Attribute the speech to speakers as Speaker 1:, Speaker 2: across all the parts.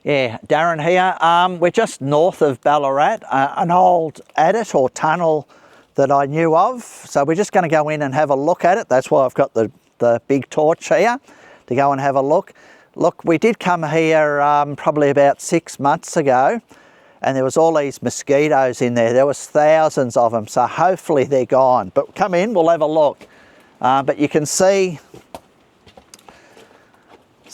Speaker 1: Yeah, Darren here. We're just north of Ballarat, an old adit or tunnel that I knew of. So we're just going to go in and have a look at it. That's why I've got the big torch here to go and have a look. Look, we did come here probably about 6 months ago, and there was all these mosquitoes in there. There was thousands of them, so hopefully they're gone. But come in, we'll have a look. But you can see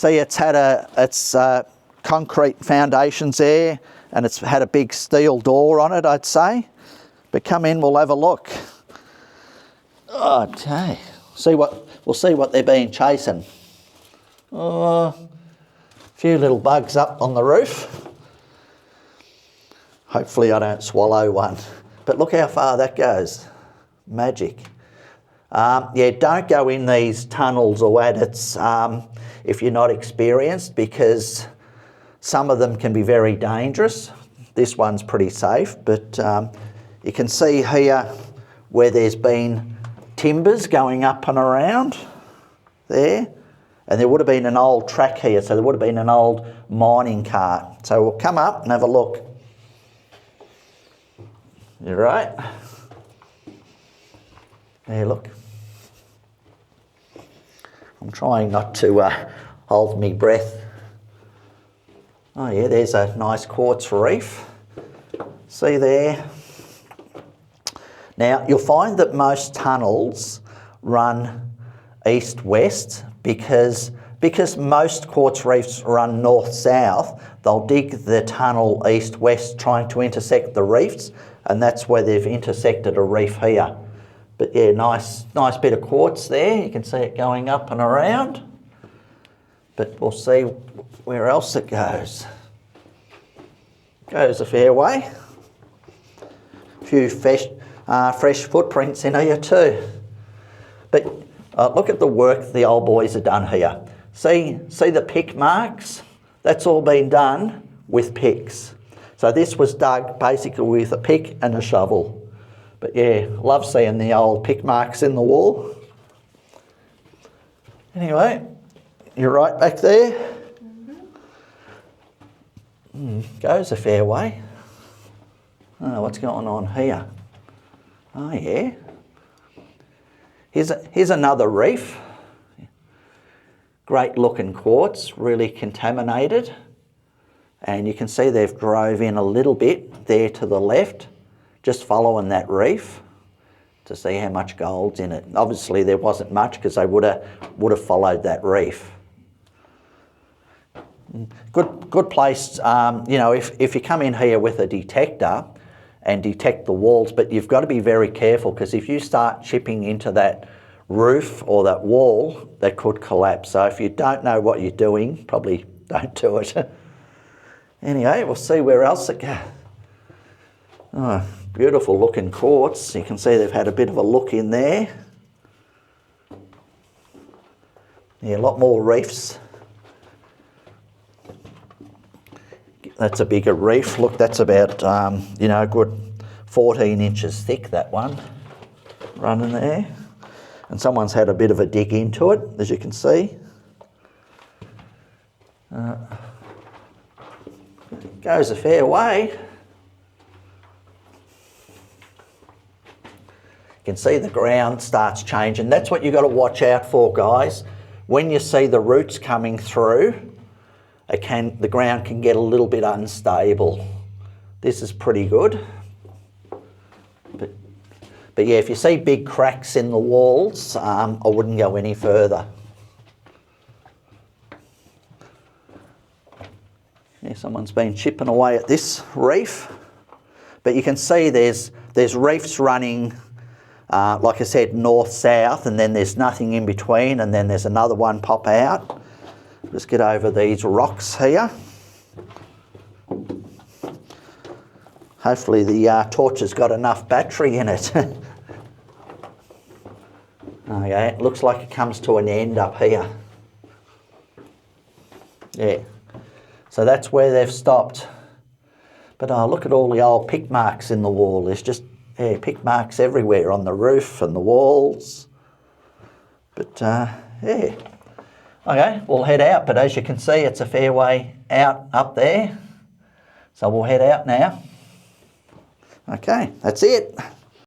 Speaker 1: it's had concrete foundations there, and it's had a big steel door on it, I'd say. But come in, we'll have a look. Okay, we'll see what they've been chasing. A few little bugs up on the roof. Hopefully I don't swallow one. But look how far that goes. Magic. Yeah, don't go in these tunnels or adits if you're not experienced, because some of them can be very dangerous. This one's pretty safe, but you can see here where there's been timbers going up and around there, and there would have been an old track here, so there would have been an old mining cart. So we'll come up and have a look. You're right. There, look. I'm trying not to hold my breath. Oh yeah, there's a nice quartz reef. See there? Now, you'll find that most tunnels run east-west because most quartz reefs run north-south. They'll dig the tunnel east-west trying to intersect the reefs, and that's where they've intersected a reef here. But yeah, nice bit of quartz there. You can see it going up and around. But we'll see where else it goes. Goes a fair way. A few fresh footprints in here too. But look at the work the old boys have done here. See the pick marks? That's all been done with picks. So this was dug basically with a pick and a shovel. But yeah, love seeing the old pick marks in the wall. Anyway, you're right back there. Goes a fair way. Oh, what's going on here? Oh yeah. Here's another reef. Great looking quartz, really contaminated. And you can see they've drove in a little bit there to the left, just following that reef to see how much gold's in it. Obviously there wasn't much because they would have followed that reef. Good place, you know, if you come in here with a detector and detect the walls, but you've got to be very careful, because if you start chipping into that roof or that wall, that could collapse. So if you don't know what you're doing, probably don't do it. Anyway, we'll see where else it goes. Oh, beautiful looking quartz. You can see they've had a bit of a look in there. Yeah, a lot more reefs. That's a bigger reef. Look, that's about, you know, a good 14 inches thick, that one, running there. And someone's had a bit of a dig into it, as you can see. Goes a fair way. You can see the ground starts changing. That's what you've got to watch out for, guys. When you see the roots coming through, the ground can get a little bit unstable. This is pretty good. But yeah, if you see big cracks in the walls, I wouldn't go any further. Yeah, someone's been chipping away at this reef. But you can see there's reefs running, like I said, north-south, and then there's nothing in between, and then there's another one pop out. Just get over these rocks here. Hopefully the torch has got enough battery in it. Okay, it looks like it comes to an end up here. Yeah, so that's where they've stopped. But look at all the old pick marks in the wall. There's just pick marks everywhere on the roof and the walls. But yeah. Okay, we'll head out, but as you can see, it's a fair way out up there. So we'll head out now. Okay, that's it.